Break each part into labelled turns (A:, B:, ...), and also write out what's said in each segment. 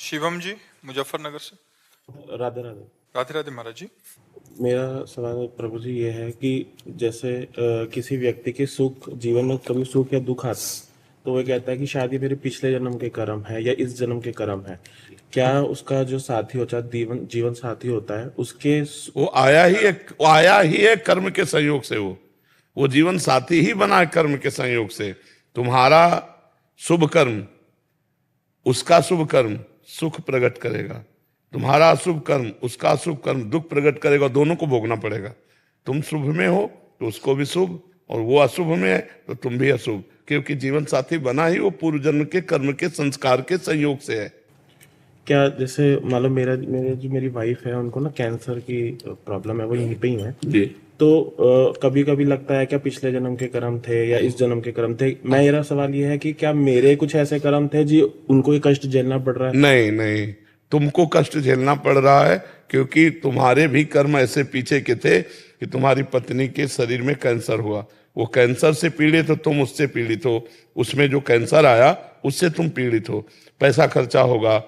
A: शिवम जी, मुजफ्फरनगर से।
B: राधे राधे।
A: राधे राधे महाराज जी।
B: मेरा सवाल प्रभु जी ये है कि जैसे किसी व्यक्ति के सुख जीवन में कभी सुख या दुख आता है तो वो कहता है कि शायद ये मेरे पिछले जन्म के कर्म है या इस जन्म के कर्म है। क्या उसका जो साथी होता है जीवन जीवन साथी होता है उसके
C: वो आया ही है कर्म के संयोग से। वो जीवन साथी ही बना है कर्म के संयोग से। तुम्हारा शुभ कर्म उसका शुभ कर्म सुख प्रकट करेगा, तुम्हारा अशुभ कर्म उसका अशुभ कर्म दुख प्रकट करेगा। दोनों को भोगना पड़ेगा। तुम शुभ में हो तो उसको भी शुभ, और वो अशुभ में है तो तुम भी अशुभ, क्योंकि जीवन साथी बना ही वो पूर्व जन्म के कर्म के संस्कार के संयोग से है।
B: क्या जैसे मान लो मेरी वाइफ है, उनको ना कैंसर की प्रॉब्लम है, वो यहीं पे ही है
C: जी।
B: तो कभी कभी लगता है क्या पिछले जन्म के कर्म थे या इस जन्म के कर्म थे। मेरा सवाल ये है कि क्या मेरे कुछ ऐसे कर्म थे जी उनको ये कष्ट झेलना पड़ रहा है।
C: नहीं नहीं, तुमको कष्ट झेलना पड़ रहा है क्योंकि तुम्हारे भी कर्म ऐसे पीछे के थे कि तुम्हारी पत्नी के शरीर में कैंसर हुआ। वो कैंसर से पीड़ित हो, तुम उससे पीड़ित हो। उसमें जो कैंसर आया उससे तुम पीड़ित हो। पैसा खर्चा होगा,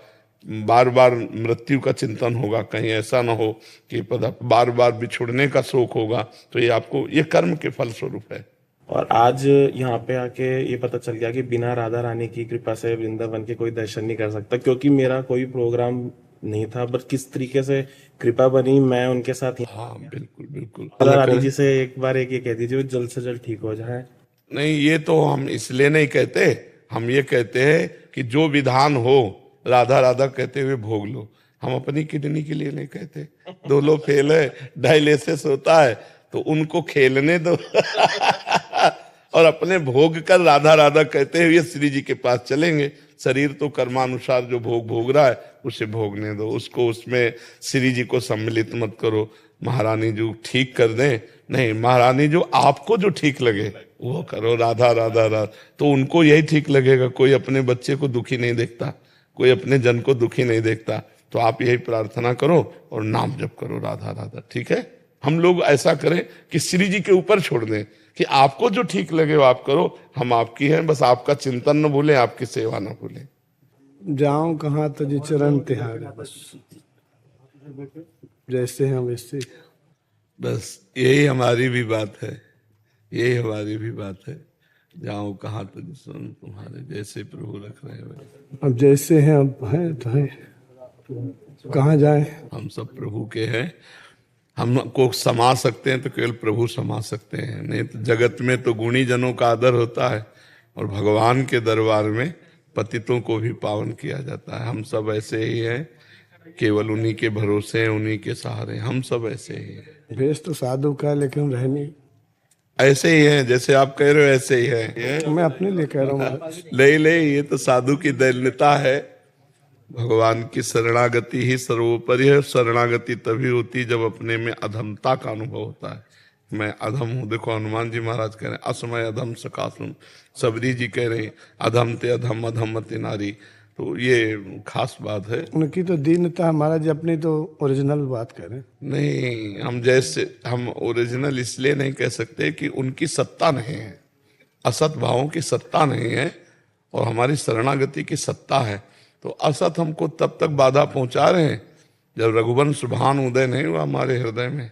C: बार बार मृत्यु का चिंतन होगा, कहीं ऐसा ना हो कि बार बार बिछुड़ने का शोक होगा। तो ये आपको ये कर्म के फल स्वरूप है।
B: और आज यहाँ पे आके ये पता चल गया कि बिना राधा रानी की कृपा से वृंदावन के कोई दर्शन नहीं कर सकता, क्योंकि मेरा कोई प्रोग्राम नहीं था, बट किस तरीके से कृपा बनी मैं उनके साथ।
C: हाँ बिल्कुल बिल्कुल।
B: राधा रानी जी से एक बार एक ये कह दीजिए वो जल्द से जल्द ठीक हो जाए।
C: नहीं, ये तो हम इसलिए नहीं कहते, हम ये कहते हैं कि जो विधान हो राधा राधा कहते हुए भोग लो। हम अपनी किडनी के लिए नहीं कहते। दो लोग फेल है, डायलिसिस होता है तो उनको खेलने दो और अपने भोग कर राधा राधा कहते हुए श्री जी के पास चलेंगे। शरीर तो कर्मानुसार जो भोग रहा है उसे भोगने दो, उसको उसमें श्री जी को सम्मिलित मत करो। महारानी जो ठीक कर दें, नहीं, महारानी जो आपको जो ठीक लगे वो करो। राधा राधा राधा तो उनको यही ठीक लगेगा। कोई अपने बच्चे को दुखी नहीं देखता, कोई अपने जन को दुखी नहीं देखता। तो आप यही प्रार्थना करो और नाम जप करो राधा राधा। ठीक है, हम लोग ऐसा करें कि श्री जी के ऊपर छोड़ दें कि आपको जो ठीक लगे वो आप करो। हम आपकी हैं, बस आपका चिंतन न भूलें, आपकी सेवा न भूलें।
D: जाऊं कहाँ तज चरण तिहारे, बस जैसे हैं वैसे।
C: बस यही हमारी भी बात है, यही हमारी भी बात है। जाऊं कहाँ तज चरण तुम्हारे, जैसे प्रभु रख रहे हैं।
D: अब जैसे हैं अब हैं तो हैं, कहाँ जाएं।
C: हम सब प्रभु के हैं। हमको समा सकते हैं तो केवल प्रभु समा सकते हैं, नहीं तो जगत में तो गुणी जनों का आदर होता है और भगवान के दरबार में पतितों को भी पावन किया जाता है। हम सब ऐसे ही हैं, केवल उन्हीं के भरोसे हैं, उन्हीं के सहारे। हम सब ऐसे ही हैं।
D: भेष तो साधु का है, लेकिन रहनी
C: ऐसे ही हैं, जैसे आप कह रहे हो ऐसे ही है।
D: मैं अपने लिए कह रहा हूँ।
C: ले ये तो साधु की दैन्यता है। भगवान की शरणागति ही सर्वोपरि है। शरणागति तभी होती जब अपने में अधमता का अनुभव होता है। मैं अधम हूँ। देखो हनुमान जी महाराज कह रहे हैं असमय अधम सकासुम, सबरी जी कह रहे हैं अधम ते अधम अधम मति नारी। तो ये खास बात है।
D: उनकी तो दीनता, हमारा जी अपनी तो ओरिजिनल बात कह रहे हैं।
C: नहीं, हम ओरिजिनल इसलिए नहीं कह सकते कि उनकी सत्ता नहीं है, असत भावों की सत्ता नहीं है, और हमारी शरणागति की सत्ता है। तो असत हमको तब तक बाधा पहुंचा रहे हैं जब रघुवंश भान उदय नहीं हुआ हमारे हृदय में।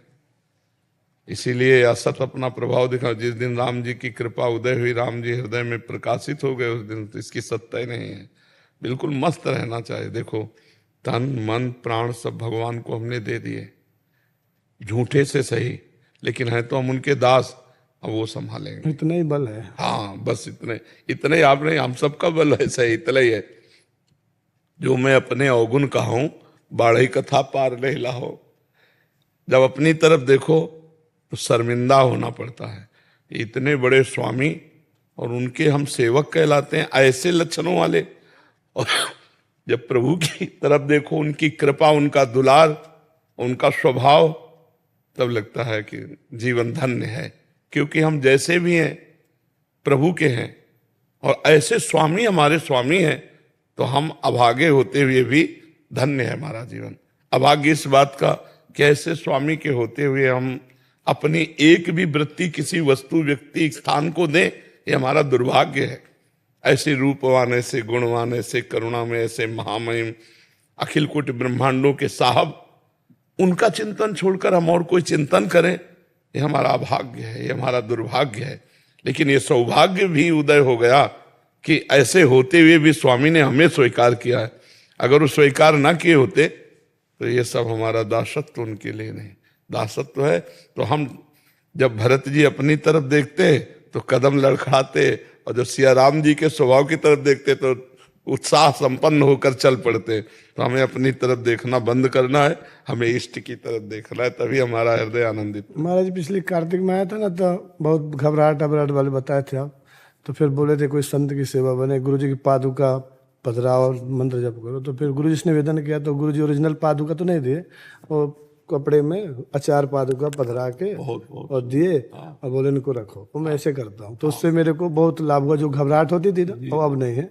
C: इसीलिए असत अपना प्रभाव दिखा। जिस दिन राम जी की कृपा उदय हुई, राम जी हृदय में प्रकाशित हो गए, उस दिन तो इसकी सत्ता ही नहीं है। बिल्कुल मस्त रहना चाहिए। देखो तन मन प्राण सब भगवान को हमने दे दिए, झूठे से सही, लेकिन है तो हम उनके दास। अब वो संभालेंगे।
D: इतना ही बल है।
C: हाँ बस इतने इतने आप नहीं, हम सबका बल ऐसा ही इतना ही है। जो मैं अपने अवगुण कहूं, बाढ़ई कथा पार नहीं लाहो। जब अपनी तरफ देखो तो शर्मिंदा होना पड़ता है। इतने बड़े स्वामी और उनके हम सेवक कहलाते हैं, ऐसे लक्षणों वाले। और जब प्रभु की तरफ देखो, उनकी कृपा, उनका दुलार, उनका स्वभाव, तब लगता है कि जीवन धन्य है। क्योंकि हम जैसे भी हैं प्रभु के हैं, और ऐसे स्वामी हमारे स्वामी हैं, तो हम अभागे होते हुए भी धन्य है हमारा जीवन। अभाग्य इस बात का कि ऐसे स्वामी के होते हुए हम अपनी एक भी वृत्ति किसी वस्तु व्यक्ति स्थान को दें, ये हमारा दुर्भाग्य है। ऐसे रूपवान, ऐसे गुणवान, ऐसे करुणा में, ऐसे महामहिम अखिल कोटि ब्रह्मांडों के साहब, उनका चिंतन छोड़कर हम और कोई चिंतन करें, ये हमारा अभाग्य है, ये हमारा दुर्भाग्य है। लेकिन ये सौभाग्य भी उदय हो गया कि ऐसे होते हुए भी स्वामी ने हमें स्वीकार किया है। अगर वो स्वीकार ना किए होते तो ये सब हमारा दासत्व उनके लिए नहीं। दासत्व है तो हम जब भरत जी अपनी तरफ देखते तो कदम लड़खड़ाते, और जब सिया राम जी के स्वभाव की तरफ देखते तो उत्साह संपन्न होकर चल पड़ते। तो हमें अपनी तरफ देखना बंद करना है, हमें इष्ट की तरफ देखना है, तभी हमारा हृदय आनंदित।
D: महाराज पिछले कार्तिक में आया था ना, तो बहुत घबराहट वाले बताए थे आप, तो फिर बोले थे कोई संत की सेवा बने, गुरु जी की पादुका पधराओ और मंत्र जप करो। तो फिर गुरु जी ने निवेदन किया, तो गुरु जी ओरिजिनल पादुका तो नहीं दिए, वो कपड़े में अचार पादुका पधरा के और दिए और बोले इनको रखो। तो मैं ऐसे करता हूँ, तो उससे मेरे को बहुत लाभ हुआ। जो घबराहट होती थी ना वो अब नहीं है,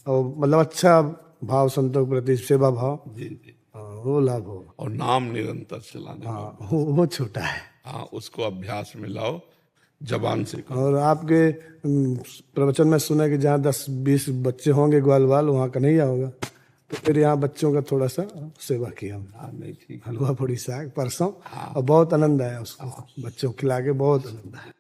D: और मतलब अच्छा भाव संतों के प्रति, सेवा भाव, वो लाभ हो।
C: और नाम निरंतर चलाने,
D: हाँ वो छोटा है।
C: हाँ, उसको अभ्यास में लाओ, जबान से करो।
D: और आपके प्रवचन में सुना कि जहाँ 10-20 बच्चे होंगे ग्वाल वाल, वहाँ कन्हैया होगा, तो फिर यहाँ बच्चों का थोड़ा सा सेवा किया हमने।
C: नहीं ठीक,
D: हलवा पूड़ी साग परसों, और बहुत आनंद आया उसको, बच्चों को खिला के बहुत आनंद आया।